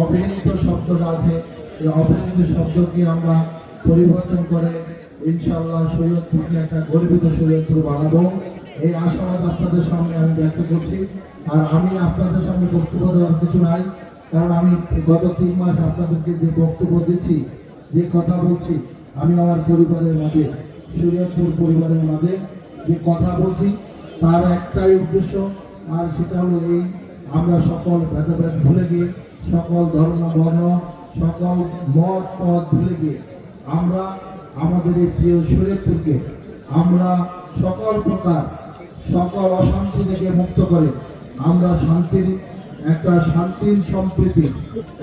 অভিনীত শব্দটা আছে, এই অভিনীত শব্দকে আমরা পরিবর্তন করে ইনশাআল্লাহ শরীয়তপুরকে একটা গর্বিত শরীয়তপুর বানাবো, এই আশাবাদ আপনাদের সামনে আমি ব্যক্ত করছি। আর আমি আপনাদের সামনে বক্তব্য দেওয়ার কিছু নাই, কারণ আমি গত 3 মাস আপনাদেরকে যে বক্তব্য দিচ্ছি, যে কথা বলছি, আমি আমার পরিবারের মাঝে, শরীয়তপুর পরিবারের মাঝে যে কথা বলছি তার একটাই উদ্দেশ্য, আর সেটা হলো এই, আমরা সকল ভেদাভেদ ভুলে গিয়ে, সকল ধর্ম বর্ণ, সকল মত পথ ভুলে গিয়ে আমরা আমাদের এই প্রিয় শরীয়তপুরকে আমরা সকল প্রকার সকল অশান্তি থেকে মুক্ত করে আমরা শান্তির সম্প্রীতি,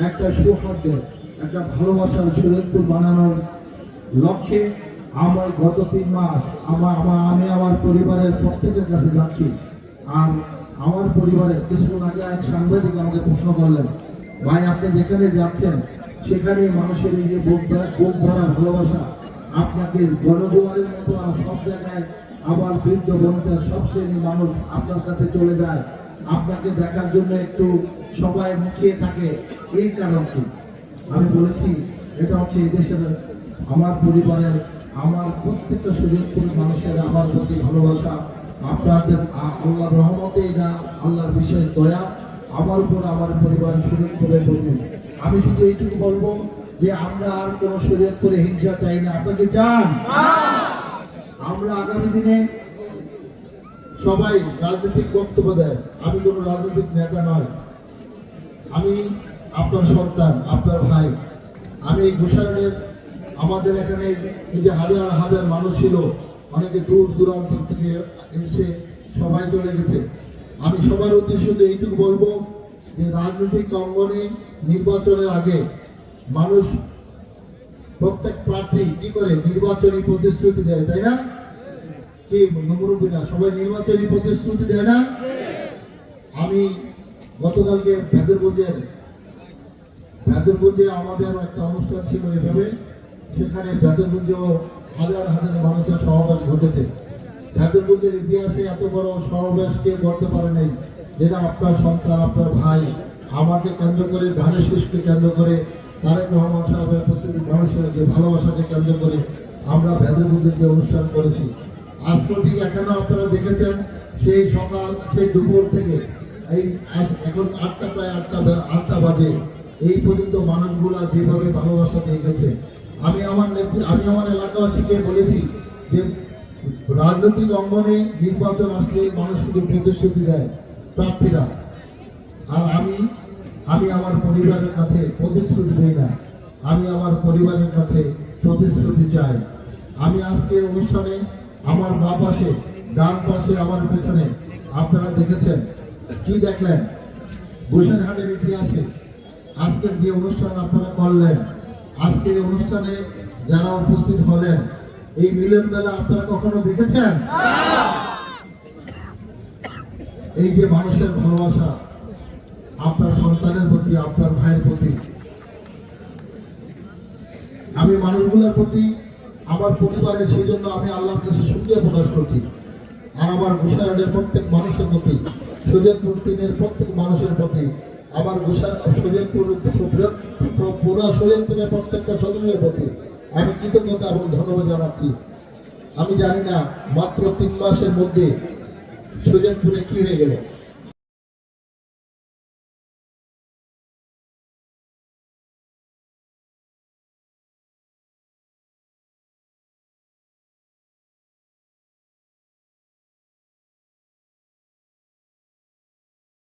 একটা সৌহার্দ্যের, একটা ভালোবাসার শরীয়তপুর বানানোর লক্ষ্যে আমরা গত 3 মাস আমি আমার পরিবারের প্রত্যেকের কাছে যাচ্ছি। আর আমার পরিবারের কিছুক্ষণ আগে এক সাংবাদিক আমাকে প্রশ্ন করলেন, ভাই আপনি যেখানে যাচ্ছেন সেখানে মানুষের এই যে বুক ভরা ভালোবাসা, আপনাকে গণজোয়ারের মতো সব জায়গায়, আবার বৃদ্ধ বনিতা সব শ্রেণীর মানুষ আপনার কাছে চলে যায়, আপনাকে দেখার জন্য একটু সবাই মুখিয়ে থাকে, এই কারণ কি? আমি বলেছি এটা হচ্ছে এই দেশের, আমার পরিবারের, আমার প্রত্যেকটা শরীয়তপুর মানুষের আমার প্রতি ভালোবাসা, আপনাদের আল্লাহর রহমতে, এটা আল্লাহর বিশেষ দয়া আমার উপর, আমার পরিবার শরীয়তপুরের প্রতি। আমি শুধু এইটুকু বলবো যে আমরা আর কোনো শরীয়তপুরে হিংসা চাই না। আপনাকে চান? আমরা আগামী দিনে সবাই রাজনৈতিক বক্তব্য দেয়, আমি কোনো রাজনৈতিক নেতা নয়, আমি আপনার সন্তান, আপনার ভাই। আমি এই গোসাইনের আমাদের এখানে এই যে হাজার হাজার মানুষ ছিল, অনেকে দূর দূরান্ত থেকে এসে সবাই চলে গেছে। আমি সবার উদ্দেশ্যে এইটুকু বলবো যে রাজনৈতিক অঙ্গনে নির্বাচনের আগে মানুষ, প্রত্যেক প্রার্থী কি করে নির্বাচনী প্রতিশ্রুতি দেয়, তাই না? কি মুরব্বীরা সবাই নির্বাচনী প্রতিশ্রুতি দেয় না? আমি গতকালকে ভেদরগঞ্জে আমাদের একটা অনুষ্ঠান ছিল এভাবে, সেখানে ভেদরগঞ্জেও হাজার হাজার মানুষের সমাবেশ ঘটেছে। ভেদরগঞ্জের ইতিহাসে এত বড় সমাবেশ কেউ করতে পারে নাই, যেটা আপনার সন্তান, আপনার ভাই, আমাকে কেন্দ্র করে, ধানের শীষকে কেন্দ্র করে, তারেক রহমান সাহেবের প্রতি মানুষের যে ভালোবাসাকে কেন্দ্র করে আমরা ভেদরগঞ্জের যে অনুষ্ঠান করেছি, আজ ঠিক এখনো আপনারা দেখেছেন, সেই সকাল, সেই দুপুর থেকে এই এখন প্রায় আটটা বাজে, এই পর্যন্ত মানুষগুলা যেভাবে ভালোবাসা দিয়ে গেছে। আমি আমার এলাকাবাসীকে বলেছি যে রাজনৈতিক অঙ্গনে নির্বাচন আসলে মানুষ শুধু প্রতিশ্রুতি দেয় প্রার্থীরা, আর আমি আমার পরিবারের কাছে প্রতিশ্রুতি দিই না, আমি আমার পরিবারের কাছে প্রতিশ্রুতি চাই। আমি আজকের অনুষ্ঠানে আমার বাঁ পাশে, ডান পাশে, আমার পেছনে আপনারা দেখেছেন, কি দেখলেন? গোসাইরহাটের ইতিহাসে আজকের যে অনুষ্ঠান আপনারা করলেন, আজকের এই অনুষ্ঠানে যারা উপস্থিত হলেন, এই মিলন মেলা আপনারা কখনো দেখেছেন? এই যে মানুষের ভালোবাসা আপনার সন্তানের প্রতি, আপনার ভাইয়ের প্রতি, আমি মানুষগুলোর প্রতি, আমার পরিবারের, সেই জন্য আমি আল্লাহর কাছে শুকরিয়া প্রকাশ করছি। আর আমার গোসাইরহাটের প্রত্যেক মানুষের প্রতি, শরীয়তপুর 3-এর প্রত্যেক মানুষের প্রতি, আমার পুরো শরীয়তপুরের প্রত্যেকটা সদস্যের প্রতি আমি কৃতজ্ঞতা এবং ধন্যবাদ জানাচ্ছি। আমি জানি না মাত্র 3 মাসের মধ্যে শরীয়তপুরে কি হয়ে গেল।